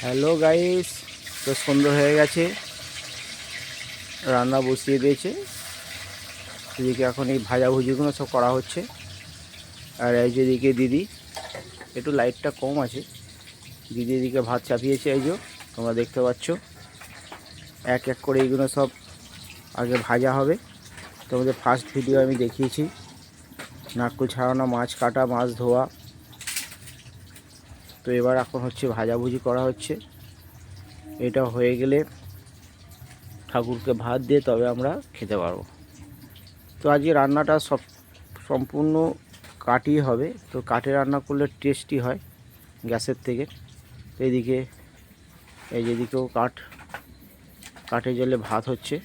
Hello guys, তো সন্ধ্যা হয়ে গেছে, রান্না বসিয়ে দিয়েছে। এদিকে এখন এই ভাজাভুজিগুলো সব করা হচ্ছে। আর এই যেদিকে দিদি, একটু লাইটটা কম আছে, দিদি এদিকে ভাত চাপিয়েছে। এই যে তোমরা দেখতে পাচ্ছ, এক এক করে এইগুলো সব আগে ভাজা হবে। তোমাদের ফার্স্ট ভিডিও আমি দেখিয়েছি, নারকেল ছাড়ানো, মাছ কাটা, মাছ ধোয়া। তো এবার এখন হচ্ছে ভাজাভুজি করা হচ্ছে। এটা হয়ে গেলে ঠাকুরকে ভাত দিয়ে তবে আমরা খেতে পারবো। তো আজকে রান্নাটা সম্পূর্ণ কাঠই হবে। তো কাঠে রান্না করলে টেস্টি হয় গ্যাসের থেকে। তো এদিকে এই যেদিকেও কাঠে জলে ভাত হচ্ছে,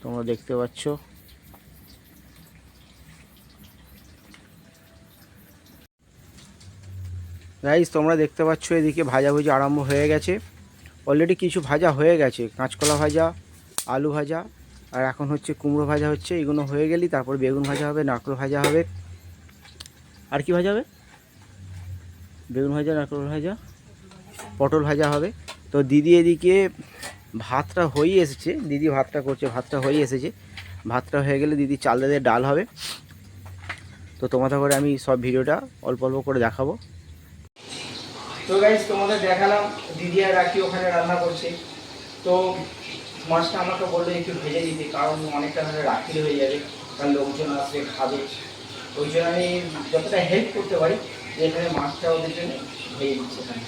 তোমরা দেখতে পাচ্ছ। গাইস, তোমরা দেখতে পাচ্ছ এদিকে ভাজাভুজি আরম্ভ হয়ে গেছে। অলরেডি কিছু ভাজা হয়ে গেছে, কাঁচকলা ভাজা, আলু ভাজা, আর এখন হচ্ছে কুমড়ো ভাজা হচ্ছে। এগুলো হয়ে গেলেই তারপর বেগুন ভাজা হবে, নারকেল ভাজা হবে। আর কি ভাজা হবে? বেগুন ভাজা, নারকেল ভাজা, পটল ভাজা হবে। তো দিদি এদিকে ভাতটা হয়ে এসেছে, দিদি ভাতটা করছে, ভাতটা হয়ে এসেছে। ভাতটা হয়ে গেলে দিদি চাল দিয়ে ডাল হবে। তো তোমাদের করে আমি সব ভিডিওটা অল্প অল্প করে দেখাবো। তো গাইস, তোমাদের দেখালাম দিদি আর রাখি ওখানে রান্না করছে। তো মাছটা আমাকে বললো একটু ভেজে দিতে, কারণ অনেকটা ধরে রাখিলে হয়ে যাবে, কারণ লোকজন আসবে খাবে। ওই জন্য আমি যতটা হেল্প করতে পারি যে এখানে মাছটা ওদের জন্য ভেজে দিচ্ছে। এখানে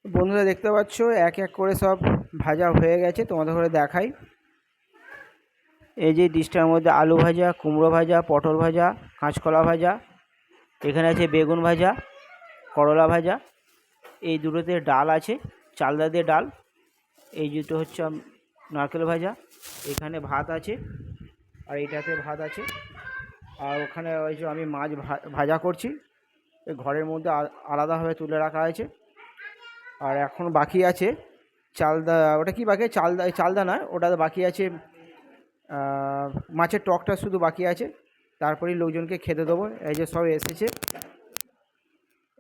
বন্ধুরা দেখতে পাচ্ছ এক এক করে সব ভাজা হয়ে গেছে। তোমাদের করে দেখাই, এই যে ডিশটার মধ্যে আলু ভাজা, কুমড়ো ভাজা, পটল ভাজা, কাঁচকলা ভাজা, এখানে আছে বেগুন ভাজা, করলা ভাজা, এই দুটোতে ডাল আছে, চালদা দিয়ে ডাল, এই দুটো হচ্ছে নারকেল ভাজা, এখানে ভাত আছে, আর এইটাতে ভাত আছে। আর ওখানে ওই যে আমি মাছ ভাজা করছি, ঘরের মধ্যে আলাদাভাবে তুলে রাখা আছে। আর এখন বাকি আছে চালদা, ওটা কি বাকি? চালদা নয়, ওটা বাকি আছে মাছের টকটা শুধু বাকি আছে। তারপরেই লোকজনকে খেতে দেবো। এই যে সব এসেছে,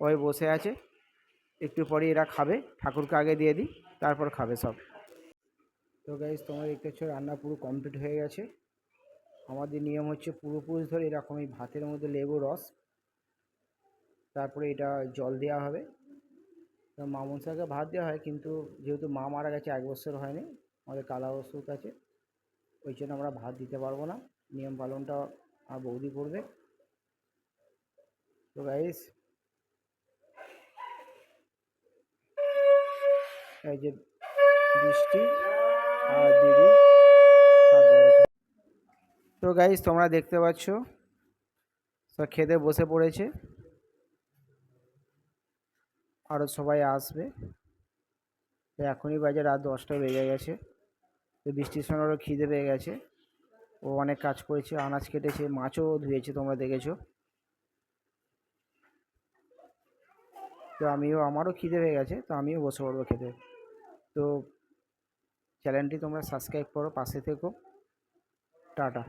ওই বসে আছে, একটু পরে এরা খাবে। ঠাকুরকে আগে দিয়ে দিই, তারপর খাবে সব। তো গাইস, তোমরা দেখতে পাচ্ছ রান্না পুরো কমপ্লিট হয়ে গেছে। আমাদের নিয়ম হচ্ছে পূর্বপুরুষ ধরে এরকম এই ভাতের মধ্যে লেবু রস, তারপরে এটা জল দেওয়া হবে। তো মা মনসাকে ভাত দেওয়া হয়, কিন্তু যেহেতু মা মারা গেছে, 1 বছর হয়নি, আমাদের কালা ওষুধ আছে, ওই জন্য আমরা ভাত দিতে পারবো না। নিয়ম পালনটা আর বৌদি করবে। তো গাইস, এই যে বৃষ্টি আর দিদি। তো গাইস, তোমরা দেখতে পাচ্ছ সব খেতে বসে পড়েছে, আরও সবাই আসবে। তো এখনই বাজে রাত 10টা বেজে গেছে। তো বৃষ্টির সময় ওরও খিদে পেয়ে গেছে, ও অনেক কাজ করেছে, আনাজ কেটেছে, মাছও ধুয়েছে, তোমরা দেখেছো। তো আমারও খিদে পেয়ে গেছে, তো আমিও বসে পড়বো খেতে। তো চ্যানেলটি তোমরা সাবস্ক্রাইব করো, পাশে থেকো। টাটা।